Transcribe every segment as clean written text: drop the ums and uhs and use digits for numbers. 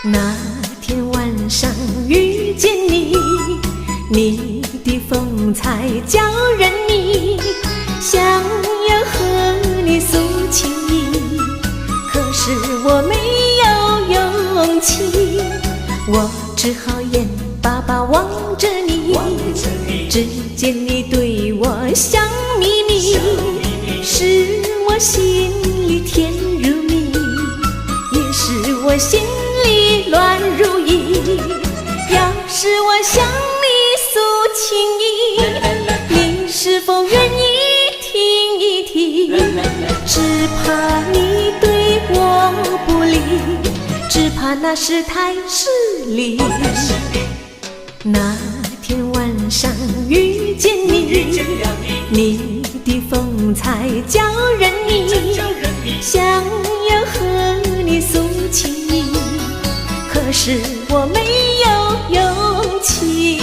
那天晚上遇见你，你的风采叫人迷，想要和你诉情意，可是我没有勇气，我只好眼巴巴望着你，只见你对我笑眯眯，使我心里甜如蜜，也使我心里乱如蚁。要是我向你诉情意，你是否愿意听一听？只怕你对我不理，只怕那是太失礼。那天晚上遇见你，你的风采叫人迷，想要和你诉情意，可是我没有勇气。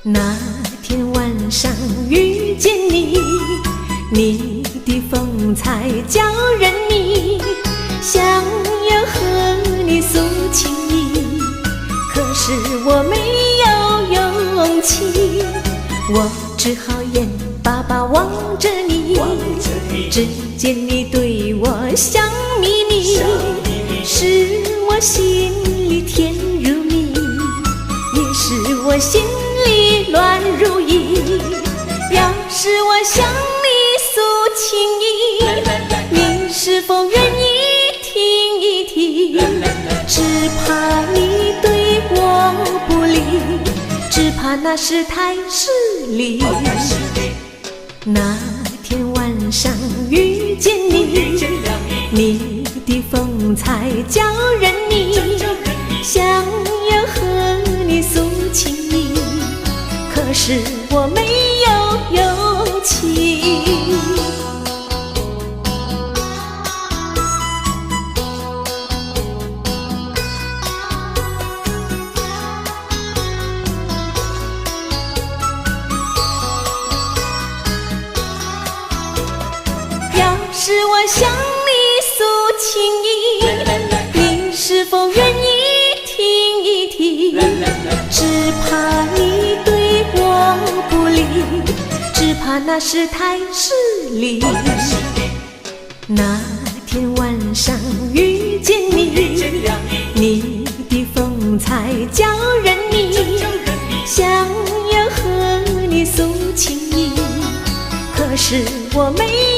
那天晚上遇见你，你的风采叫人迷，想要和你诉情意，可是我没有勇气，我只好眼巴巴望着你，只见你对我笑眯眯，使我心里甜如蜜，也使我心里乱如蚁。要是我向你诉情意，你是否愿意听一听？只怕你对我不理，只怕那是太失礼。那天晚上遇见你，你的风采叫人迷，想要和你诉情意，可是我没有勇气。要是我向你诉情意，你是否愿意听一听？只怕你对我不理，只怕那是太失礼。那天晚上遇见你，你的风采叫人迷，想要和你诉情意，可是我没